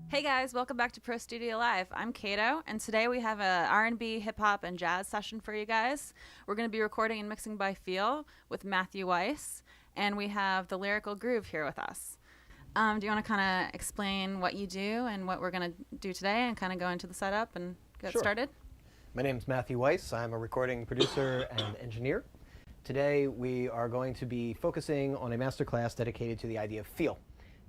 Hey guys, welcome back to Pro Studio Live. I'm Kato, and today we have a R&B, hip hop, and jazz session for you guys. We're going to be recording and mixing by feel with Matthew Weiss, and we have the Lyrical Groove here with us. Do you want to kind of explain what you do and what we're going to do today, and kind of go into the setup and get started? My name's Matthew Weiss. I'm a recording producer and engineer. Today we are going to be focusing on a masterclass dedicated to the idea of feel.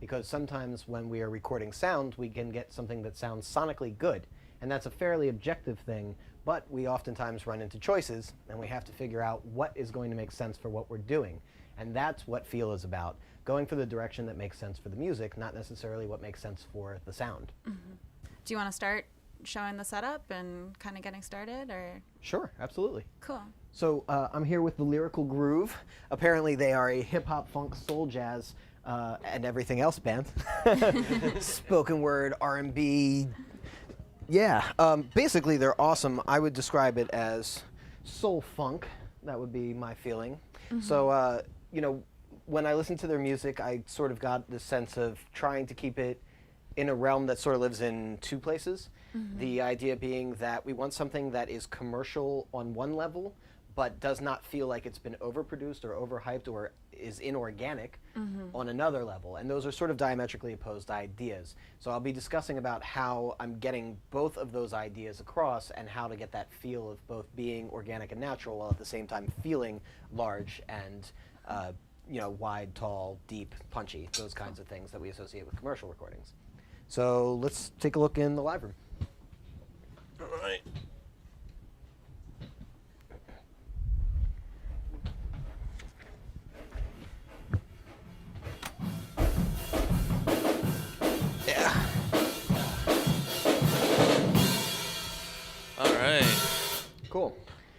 Because sometimes when we are recording sound, we can get something that sounds sonically good. And that's a fairly objective thing, but we oftentimes run into choices, and we have to figure out what is going to make sense for what we're doing. And that's what feel is about, going for the direction that makes sense for the music, not necessarily what makes sense for the sound. Mm-hmm. Do you want to start showing the setup and kind of getting started, or? Sure, absolutely. Cool. So I'm here with the Lyrical Groove. Apparently they are a hip-hop, funk, soul, jazz, and everything else band. Spoken word, R&B. Yeah, basically they're awesome. I would describe it as soul funk. That would be my feeling. Mm-hmm. So, you know, when I listen to their music, I sort of got this sense of trying to keep it in a realm that sort of lives in two places. Mm-hmm. The idea being that we want something that is commercial on one level, but does not feel like it's been overproduced or overhyped or is inorganic on another level. And those are sort of diametrically opposed ideas. So I'll be discussing about how I'm getting both of those ideas across and how to get that feel of both being organic and natural while at the same time feeling large and you know, wide, tall, deep, punchy, those kinds of things that we associate with commercial recordings. So let's take a look in the live room. All right. Cool.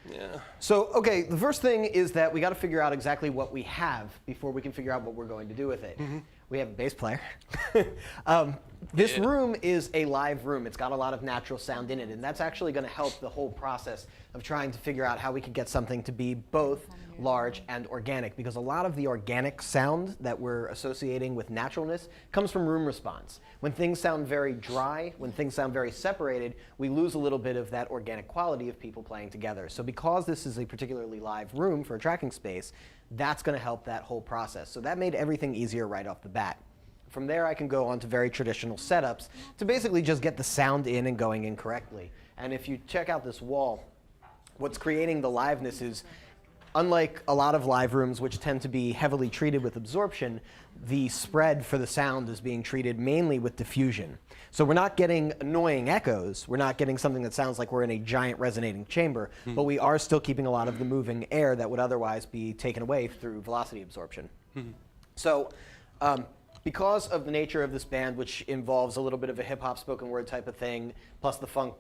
Yeah. So, okay, the first thing is that we got to figure out exactly what we have before we can figure out what we're going to do with it. Mm-hmm. We have a bass player. This room is a live room. It's got a lot of natural sound in it, and that's actually going to help the whole process of trying to figure out how we can get something to be both large and organic, because a lot of the organic sound that we're associating with naturalness comes from room response. When things sound very dry, when things sound very separated, we lose a little bit of that organic quality of people playing together. So because this is a particularly live room for a tracking space, that's going to help that whole process. So that made everything easier right off the bat. From there, I can go on to very traditional setups to basically just get the sound in and going in correctly. And if you check out this wall, what's creating the liveness is, unlike a lot of live rooms which tend to be heavily treated with absorption, the spread for the sound is being treated mainly with diffusion. So we're not getting annoying echoes, we're not getting something that sounds like we're in a giant resonating chamber, but we are still keeping a lot of the moving air that would otherwise be taken away through velocity absorption. So because of the nature of this band, which involves a little bit of a hip-hop spoken word type of thing, plus the funk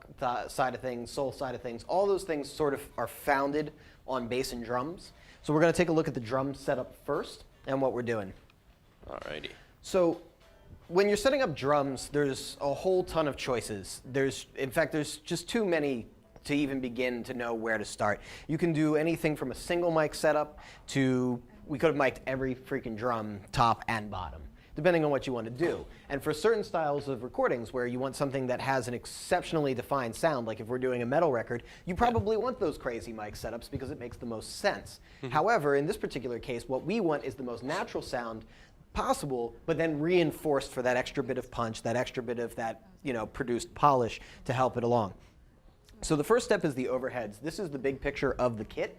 side of things, soul side of things, all those things sort of are founded on bass and drums. So we're going to take a look at the drum setup first and what we're doing. Alrighty. So when you're setting up drums, there's a whole ton of choices. In fact, there's just too many to even begin to know where to start. You can do anything from a single mic setup to, we could have mic'd every freaking drum, top and bottom, depending on what you want to do. And for certain styles of recordings where you want something that has an exceptionally defined sound, like if we're doing a metal record, you probably want those crazy mic setups because it makes the most sense. However, in this particular case, what we want is the most natural sound possible, but then reinforced for that extra bit of punch, that extra bit of that, you know, produced polish to help it along. So the first step is the overheads. This is the big picture of the kit.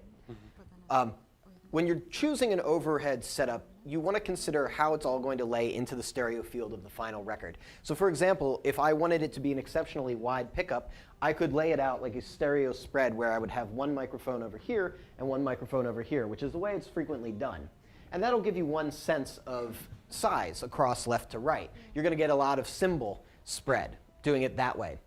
When you're choosing an overhead setup, you want to consider how it's all going to lay into the stereo field of the final record. So for example, if I wanted it to be an exceptionally wide pickup, I could lay it out like a stereo spread where I would have one microphone over here and one microphone over here, which is the way it's frequently done. And that'll give you one sense of size across left to right. You're going to get a lot of cymbal spread doing it that way.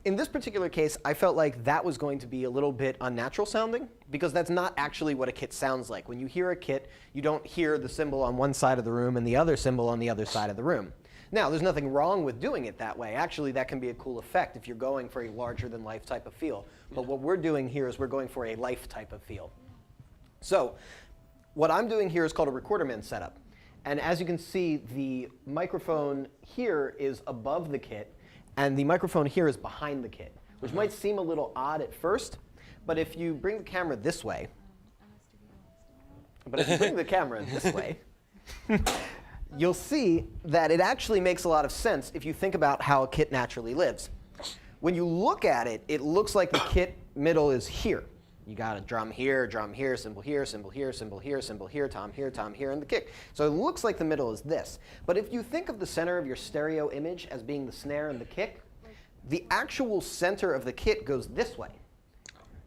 In this particular case, I felt like that was going to be a little bit unnatural sounding, because that's not actually what a kit sounds like. When you hear a kit, you don't hear the cymbal on one side of the room and the other cymbal on the other side of the room. Now, there's nothing wrong with doing it that way. Actually, that can be a cool effect if you're going for a larger-than-life type of feel. But what we're doing here is we're going for a life type of feel. So what I'm doing here is called a recorderman setup. And as you can see, the microphone here is above the kit, and the microphone here is behind the kit, which might seem a little odd at first, but if you bring the camera this way, you'll see that it actually makes a lot of sense if you think about how a kit naturally lives. When you look at it, it looks like the kit middle is here. You got a drum here, cymbal here, cymbal here, cymbal here, cymbal here, tom here, and the kick. So it looks like the middle is this. But if you think of the center of your stereo image as being the snare and the kick, the actual center of the kit goes this way.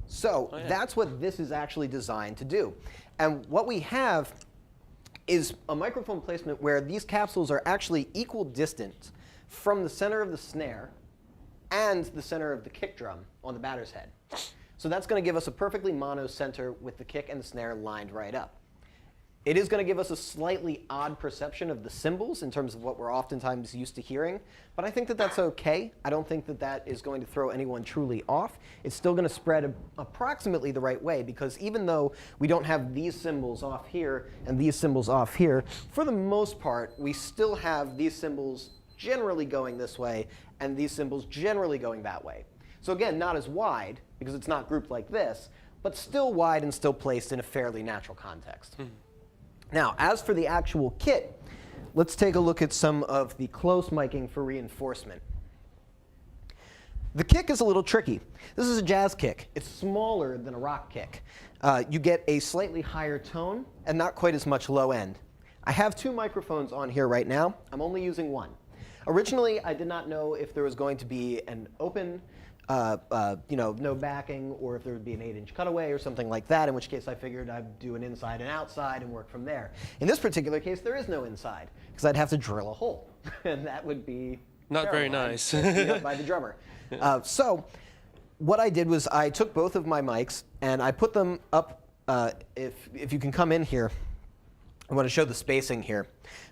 So that's what this is actually designed to do. And what we have is a microphone placement where these capsules are actually equal distance from the center of the snare and the center of the kick drum on the batter's head. So that's going to give us a perfectly mono center with the kick and the snare lined right up. It is going to give us a slightly odd perception of the cymbals in terms of what we're oftentimes used to hearing, but I think that that's okay. I don't think that that is going to throw anyone truly off. It's still going to spread approximately the right way, because even though we don't have these cymbals off here and these cymbals off here, for the most part, we still have these cymbals generally going this way and these cymbals generally going that way. So again, not as wide, because it's not grouped like this, but still wide and still placed in a fairly natural context. Now, as for the actual kit, let's take a look at some of the close miking for reinforcement. The kick is a little tricky. This is a jazz kick. It's smaller than a rock kick. You get a slightly higher tone and not quite as much low end. I have two microphones on here right now. I'm only using one. Originally, I did not know if there was going to be an open no backing, or if there would be an 8-inch cutaway or something like that, in which case I figured I'd do an inside and outside and work from there. In this particular case, there is no inside, because I'd have to drill a hole, and that would be not very nice. By the drummer. So what I did was I took both of my mics and I put them up. If you can come in here, I want to show the spacing here.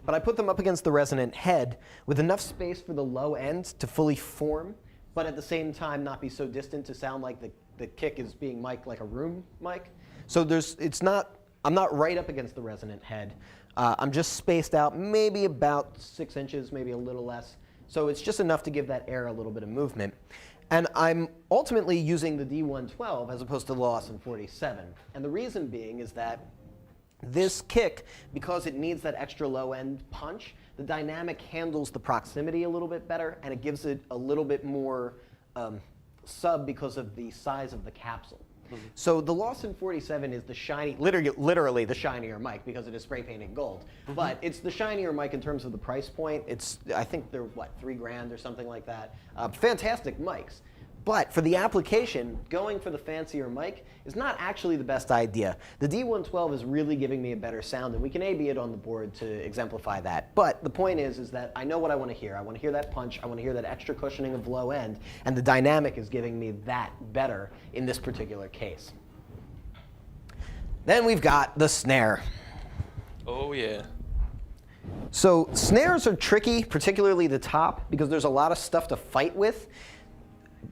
But I put them up against the resonant head with enough space for the low end to fully form, but at the same time not be so distant to sound like the kick is being mic'd like a room mic. So I'm not right up against the resonant head. I'm just spaced out maybe about 6 inches, maybe a little less. So it's just enough to give that air a little bit of movement. And I'm ultimately using the D112 as opposed to the Lawson 47. And the reason being is that this kick, because it needs that extra low end punch, the dynamic handles the proximity a little bit better, and it gives it a little bit more sub because of the size of the capsule. So the Lawson 47 is the shiny, literally the shinier mic, because it is spray painted gold. But it's the shinier mic in terms of the price point. I think they're what, $3,000 or something like that. Fantastic mics. But for the application, going for the fancier mic is not actually the best idea. The D112 is really giving me a better sound, and we can A/B it on the board to exemplify that. But the point is that I know what I want to hear. I want to hear that punch. I want to hear that extra cushioning of low end, and the dynamic is giving me that better in this particular case. Then we've got the snare. Oh, yeah. So snares are tricky, particularly the top, because there's a lot of stuff to fight with.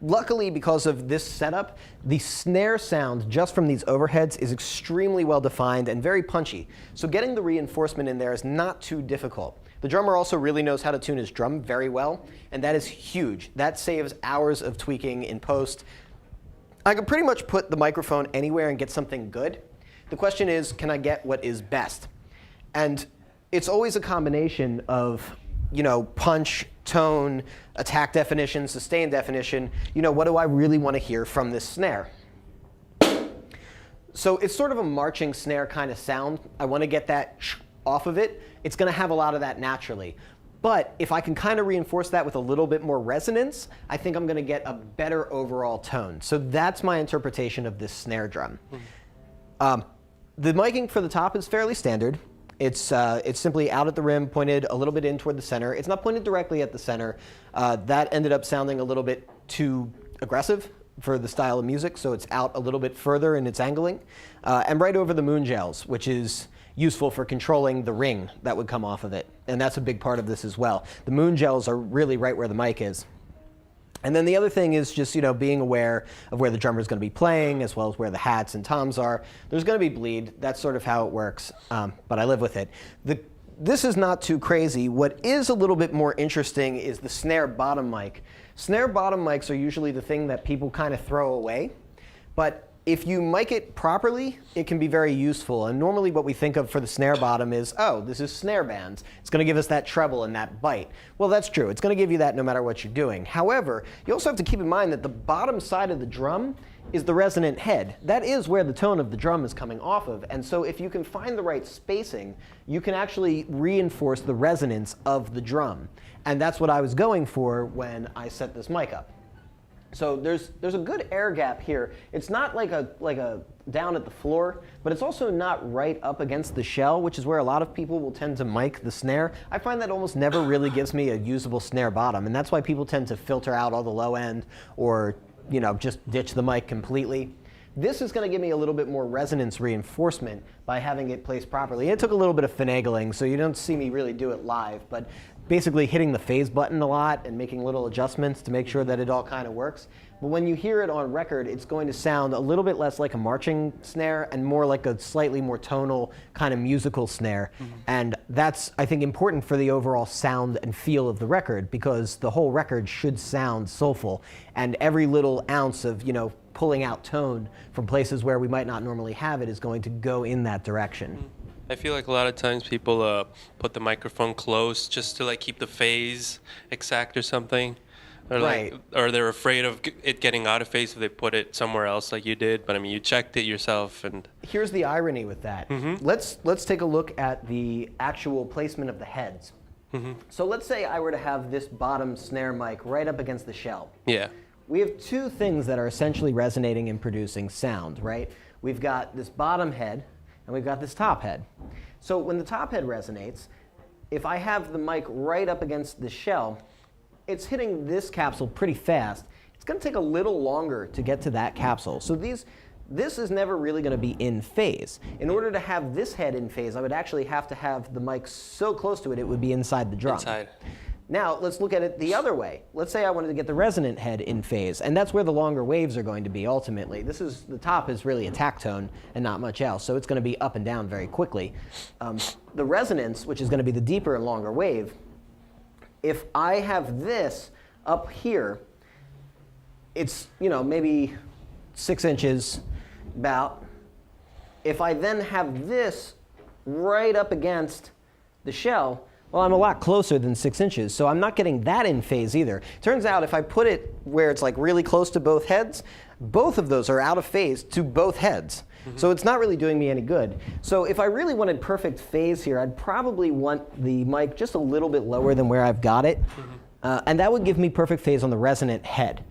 Luckily, because of this setup, the snare sound just from these overheads is extremely well defined and very punchy. So getting the reinforcement in there is not too difficult. The drummer also really knows how to tune his drum very well, and that is huge. That saves hours of tweaking in post. I can pretty much put the microphone anywhere and get something good. The question is, can I get what is best? And it's always a combination of punch, tone, attack definition, sustain definition. What do I really want to hear from this snare? So it's sort of a marching snare kind of sound. I want to get that off of it. It's going to have a lot of that naturally. But if I can kind of reinforce that with a little bit more resonance, I think I'm going to get a better overall tone. So that's my interpretation of this snare drum. The miking for the top is fairly standard. It's simply out at the rim, pointed a little bit in toward the center. It's not pointed directly at the center. That ended up sounding a little bit too aggressive for the style of music, so it's out a little bit further in its angling. And right over the moon gels, which is useful for controlling the ring that would come off of it. And that's a big part of this as well. The moon gels are really right where the mic is. And then the other thing is just being aware of where the drummer is going to be playing, as well as where the hats and toms are. There's going to be bleed. That's sort of how it works, but I live with it. this is not too crazy. What is a little bit more interesting is the snare bottom mic. Snare bottom mics are usually the thing that people kind of throw away. But if you mic it properly, it can be very useful. And normally what we think of for the snare bottom is, oh, this is snare bands. It's going to give us that treble and that bite. Well, that's true. It's going to give you that no matter what you're doing. However, you also have to keep in mind that the bottom side of the drum is the resonant head. That is where the tone of the drum is coming off of. And so if you can find the right spacing, you can actually reinforce the resonance of the drum. And that's what I was going for when I set this mic up. So there's a good air gap here. It's not like a down at the floor, but it's also not right up against the shell, which is where a lot of people will tend to mic the snare. I find that almost never really gives me a usable snare bottom, and that's why people tend to filter out all the low end or just ditch the mic completely. This is going to give me a little bit more resonance reinforcement by having it placed properly. It took a little bit of finagling, so you don't see me really do it live, but basically hitting the phase button a lot and making little adjustments to make sure that it all kind of works. But when you hear it on record, it's going to sound a little bit less like a marching snare and more like a slightly more tonal kind of musical snare. Mm-hmm. And that's, I think, important for the overall sound and feel of the record, because the whole record should sound soulful. And every little ounce of, pulling out tone from places where we might not normally have it is going to go in that direction. I feel like a lot of times people put the microphone close just to keep the phase exact or something. Or right. Or they're afraid of it getting out of phase if they put it somewhere else like you did. But I mean, you checked it yourself. And here's the irony with that. Mm-hmm. Let's take a look at the actual placement of the heads. Mm-hmm. So let's say I were to have this bottom snare mic right up against the shell. Yeah. We have two things that are essentially resonating and producing sound, right? We've got this bottom head, and we've got this top head. So when the top head resonates, if I have the mic right up against the shell, it's hitting this capsule pretty fast. It's going to take a little longer to get to that capsule. So this is never really going to be in phase. In order to have this head in phase, I would actually have to have the mic so close to it, it would be inside the drum. Inside. Now, let's look at it the other way. Let's say I wanted to get the resonant head in phase, and that's where the longer waves are going to be ultimately. The top is really a tack tone and not much else, so it's going to be up and down very quickly. The resonance, which is going to be the deeper and longer wave, if I have this up here, it's maybe 6 inches about. If I then have this right up against the shell, well, I'm a lot closer than 6 inches, so I'm not getting that in phase either. Turns out if I put it where it's really close to both heads, both of those are out of phase to both heads. Mm-hmm. So it's not really doing me any good. So if I really wanted perfect phase here, I'd probably want the mic just a little bit lower than where I've got it. Mm-hmm. And that would give me perfect phase on the resonant head.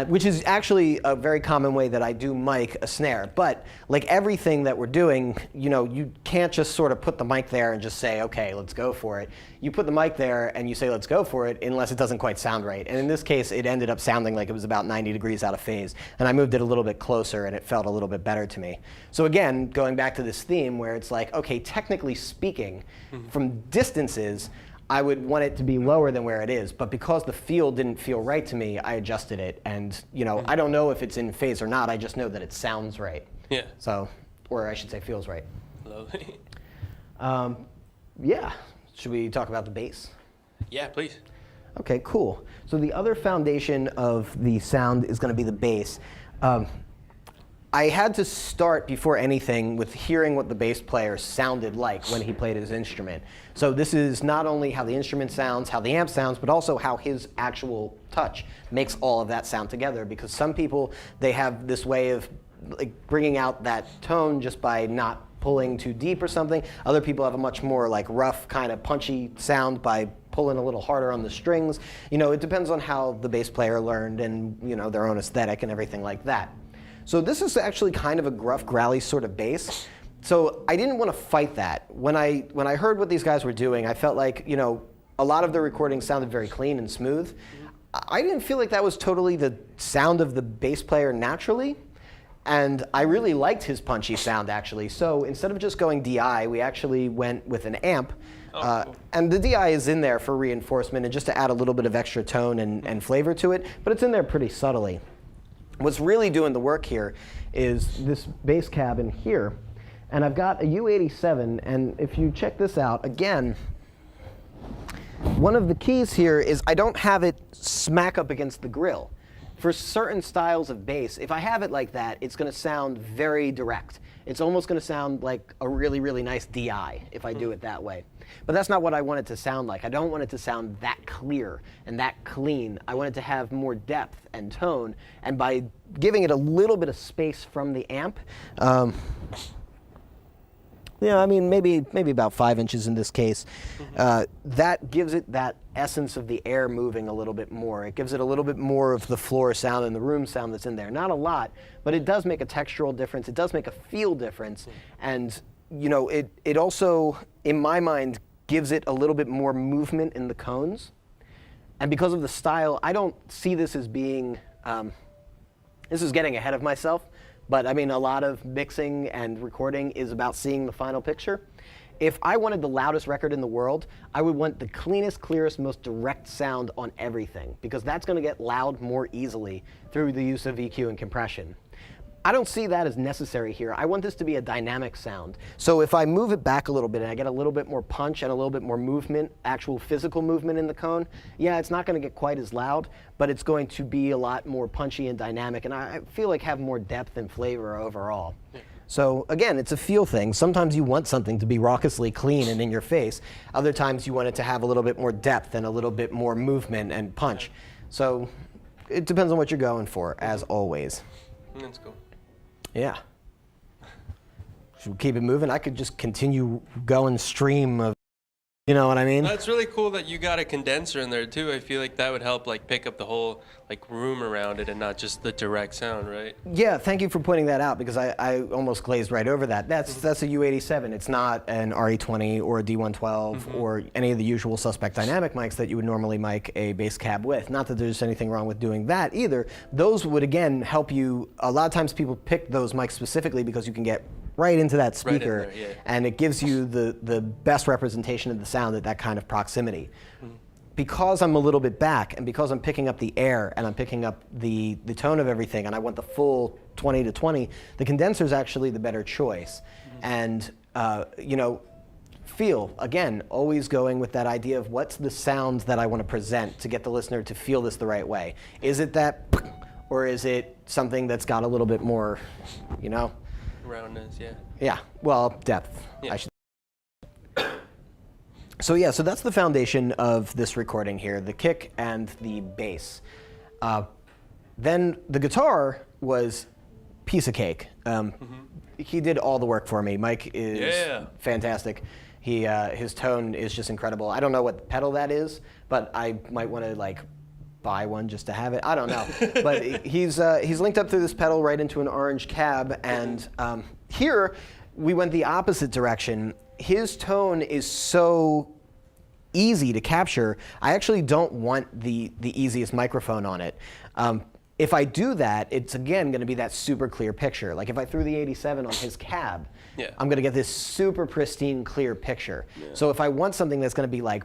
Which is actually a very common way that I do mic a snare. But like everything that we're doing, you can't just sort of put the mic there and just say, okay, let's go for it. You put the mic there and you say, let's go for it, unless it doesn't quite sound right. And in this case, it ended up sounding like it was about 90 degrees out of phase. And I moved it a little bit closer and it felt a little bit better to me. So again, going back to this theme where it's like, okay, technically speaking, from distances, I would want it to be lower than where it is, but because the feel didn't feel right to me, I adjusted it. And I don't know if it's in phase or not. I just know that it sounds right. Yeah. So, or I should say, feels right. Lovely. Yeah. Should we talk about the bass? Yeah, please. Okay, cool. So the other foundation of the sound is going to be the bass. I had to start before anything with hearing what the bass player sounded like when he played his instrument. So this is not only how the instrument sounds, how the amp sounds, but also how his actual touch makes all of that sound together. Because some people, they have this way of bringing out that tone just by not pulling too deep or something. Other people have a much more rough kind of punchy sound by pulling a little harder on the strings. It depends on how the bass player learned and their own aesthetic and everything like that. So this is actually kind of a gruff, growly sort of bass. So I didn't want to fight that. When I heard what these guys were doing, I felt like, a lot of the recordings sounded very clean and smooth. I didn't feel like that was totally the sound of the bass player naturally. And I really liked his punchy sound, actually. So instead of just going DI, we actually went with an amp. Cool. And the DI is in there for reinforcement and just to add a little bit of extra tone and flavor to it, but it's in there pretty subtly. What's really doing the work here is this bass cab in here. And I've got a U87, and if you check this out, again, One of the keys here is I don't have it smack up against the grill. For certain styles of bass, if I have it like that, it's going to sound very direct. It's almost going to sound like a really, really nice DI if I do it that way. But that's not what I want it to sound like. I don't want it to sound that clear and that clean. I want it to have more depth and tone. And by giving it a little bit of space from the amp, yeah, I mean, maybe about 5 inches in this case. That gives it that essence of the air moving a little bit more. It gives it a little bit more of the floor sound and the room sound that's in there. Not a lot, but it does make a textural difference. It does make a feel difference. And, you know, it also, in my mind, gives it a little bit more movement in the cones. And because of the style, I don't see this as being, this is getting ahead of myself. But I mean, a lot of mixing and recording is about seeing the final picture. If I wanted the loudest record in the world, I would want the cleanest, clearest, most direct sound on everything, because that's going to get loud more easily through the use of EQ and compression. I don't see that as necessary here. I want this to be a dynamic sound. So if I move it back a little bit and I get a little bit more punch and a little bit more movement, actual physical movement in the cone, yeah, it's not going to get quite as loud, but it's going to be a lot more punchy and dynamic, and I feel like have more depth and flavor overall. Yeah. So again, it's a feel thing. Sometimes you want something to be raucously clean and in your face. Other times you want it to have a little bit more depth and a little bit more movement and punch. So it depends on what you're going for, as always. That's cool. Yeah. Should we keep it moving? I could just continue going stream of, you know what I mean? That's really cool that you got a condenser in there too. I feel like that would help like pick up the whole like room around it and not just the direct sound, right? Yeah, thank you for pointing that out, because I almost glazed right over that. That's a U87. It's not an RE20 or a D112 or any of the usual suspect dynamic mics that you would normally mic a bass cab with. Not that there's anything wrong with doing that either. Those would again help you. A lot of times people pick those mics specifically because you can get right into that speaker, right in there, yeah. And it gives you the best representation of the sound at that kind of proximity. Because I'm a little bit back, and because I'm picking up the air, and I'm picking up the tone of everything, and I want the full 20 to 20, the condenser is actually the better choice. And you know, feel, again, always going with that idea of what's the sound that I want to present to get the listener to feel this the right way. Is it that, or is it something that's got a little bit more, you know? Roundness, yeah. Yeah, well, depth, Yeah. I should. So yeah, so that's the foundation of this recording here, the kick and the bass. Then the guitar was piece of cake. He did all the work for me. Mike is fantastic. His tone is just incredible. I don't know what pedal that is, but I might want to like buy one just to have it. I don't know. But he's linked up through this pedal right into an orange cab, and here we went the opposite direction. His tone is so easy to capture. I actually don't want the easiest microphone on it. If I do that, it's again going to be that super clear picture. Like if I threw the 87 on his cab, I'm going to get this super pristine clear picture. So if I want something that's going to be like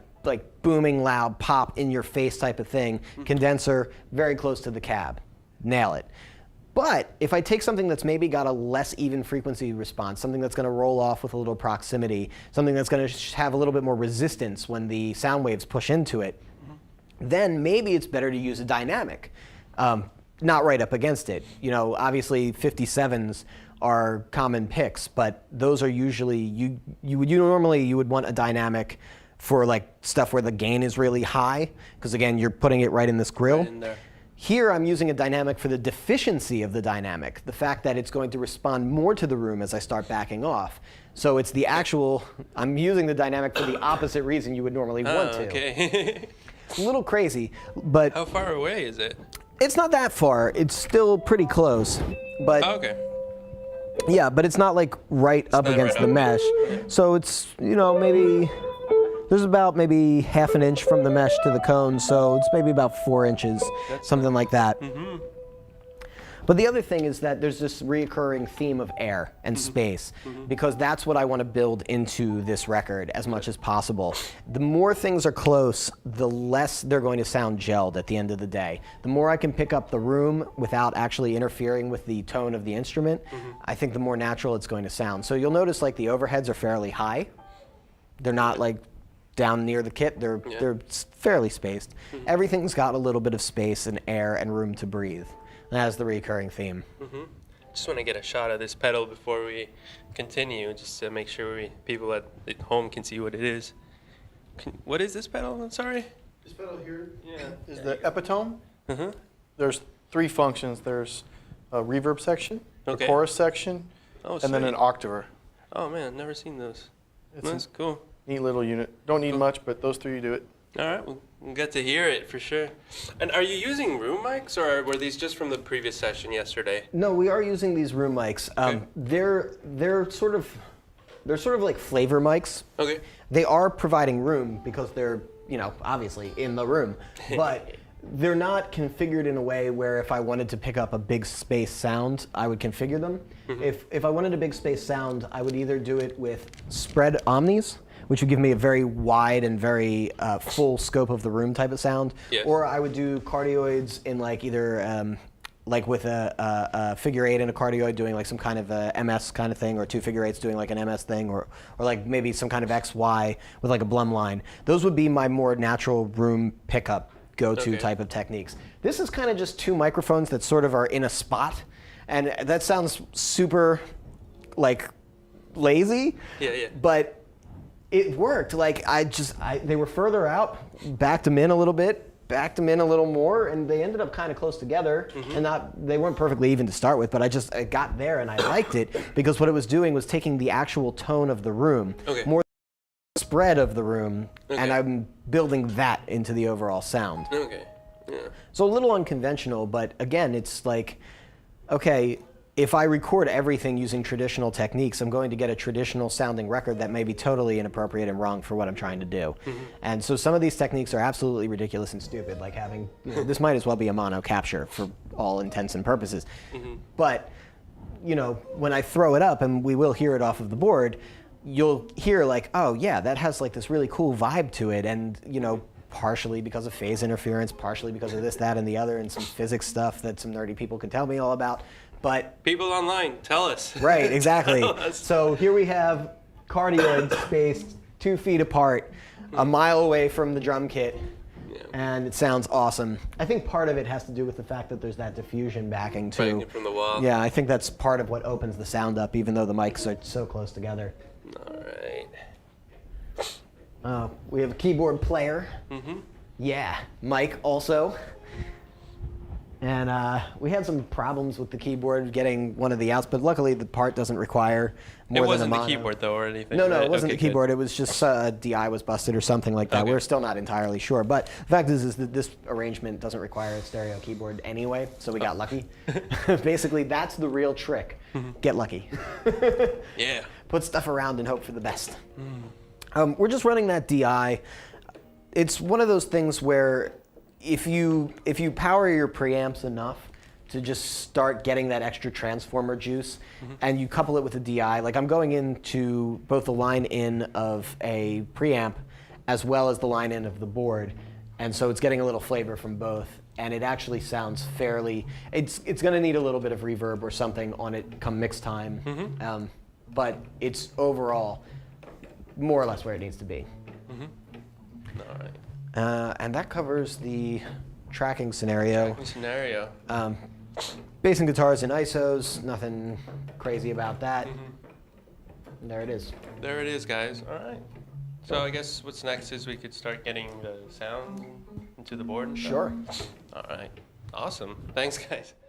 booming loud, pop in your face type of thing, condenser, very close to the cab, nail it. But if I take something that's maybe got a less even frequency response, something that's going to roll off with a little proximity, something that's going to have a little bit more resistance when the sound waves push into it, then maybe it's better to use a dynamic, not right up against it. You know, obviously 57s are common picks, but those are usually, you would want a dynamic for like stuff where the gain is really high, because again, you're putting it right in this grill. Right in there. Here I'm using a dynamic for the deficiency of the dynamic, the fact that it's going to respond more to the room as I start backing off. So it's the actual, I'm using the dynamic for the opposite reason you would normally want to. Okay. It's a little crazy, but How far away is it? it's not that far. It's still pretty close, but Okay. yeah, but it's not like right up not against right the up. mesh. So it's, you know, maybe there's about maybe half an inch from the mesh to the cone, so it's maybe about 4 inches, something like that. But the other thing is that there's this reoccurring theme of air and space, because that's what I want to build into this record as much as possible. The more things are close, the less they're going to sound gelled at the end of the day. The more I can pick up the room without actually interfering with the tone of the instrument, I think the more natural it's going to sound. So you'll notice like the overheads are fairly high. They're not like down near the kit, they're fairly spaced. Everything's got a little bit of space and air and room to breathe. That's the recurring theme. Just want to get a shot of this pedal before we continue, just to make sure people at home can see what it is. What is this pedal? I'm sorry. This pedal here is There the epitome. Uh-huh. There's 3 functions. There's a reverb section, Okay. a chorus section, Oh, and then sweet. an octaver. Oh man, never seen those. It's That's cool. a neat little unit. Don't need much, but those 3 do it. All right, we'll get to hear it for sure. And are you using room mics, or were these just from the previous session yesterday? No, we are using these room mics. Okay. They're sort of like flavor mics. Okay. They are providing room because they're, obviously in the room, but they're not configured in a way where if I wanted to pick up a big space sound, I would configure them. If I wanted a big space sound, I would either do it with spread omnis, which would give me a very wide and very full scope of the room type of sound, Yes. or I would do cardioids in like either like with a figure 8 and a cardioid doing like some kind of a MS kind of thing, or 2 figure 8s doing like an MS thing, or like maybe some kind of XY with like a blum line. Those would be my more natural room pickup go-to Okay. type of techniques. This is kind of just 2 microphones that sort of are in a spot, and that sounds super like lazy. Yeah. But it worked. Like they were further out, backed them in a little bit, backed them in a little more, and they ended up kind of close together. And they weren't perfectly even to start with, but I got there and I liked it because what it was doing was taking the actual tone of the room, Okay. more spread of the room, and Okay. I'm building that into the overall sound. Okay. Yeah. So a little unconventional, but again, it's like, okay, if I record everything using traditional techniques, I'm going to get a traditional sounding record that may be totally inappropriate and wrong for what I'm trying to do. And so some of these techniques are absolutely ridiculous and stupid, like having, this might as well be a mono capture for all intents and purposes. But, when I throw it up, and we will hear it off of the board, you'll hear like, oh yeah, that has like this really cool vibe to it, and partially because of phase interference, partially because of this, that, and the other, and some physics stuff that some nerdy people can tell me all about. But People online, tell us. right, exactly. Tell us. So here we have cardioids spaced 2 feet apart, a mile away from the drum kit, and it sounds awesome. I think part of it has to do with the fact that there's that diffusion backing too. Banging from the wall. Yeah, I think that's part of what opens the sound up, even though the mics are so close together. All right. We have a keyboard player. Yeah, Mike also. And we had some problems with the keyboard getting one of the outs, but luckily the part doesn't require more It wasn't than a the mono. keyboard though, or anything. No, right? it wasn't Okay, the keyboard. It was just DI was busted or something like that. Okay. We're still not entirely sure. But the fact is that this arrangement doesn't require a stereo keyboard anyway, so we got lucky. Basically, that's the real trick. Get lucky. Good. Yeah. Put stuff around and hope for the best. We're just running that DI. It's one of those things where if you power your preamps enough to just start getting that extra transformer juice, and you couple it with a DI, like I'm going into both the line in of a preamp as well as the line in of the board, and so it's getting a little flavor from both, and it actually sounds fairly. It's going to need a little bit of reverb or something on it come mix time, but it's overall more or less where it needs to be. All right. And that covers the tracking scenario. Scenario. Bass and guitars in ISOs, nothing crazy about that. And there it is. There it is, guys. All right. So I guess what's next is we could start getting the sound into the board and stuff? Sure. All right. Awesome. Thanks, guys.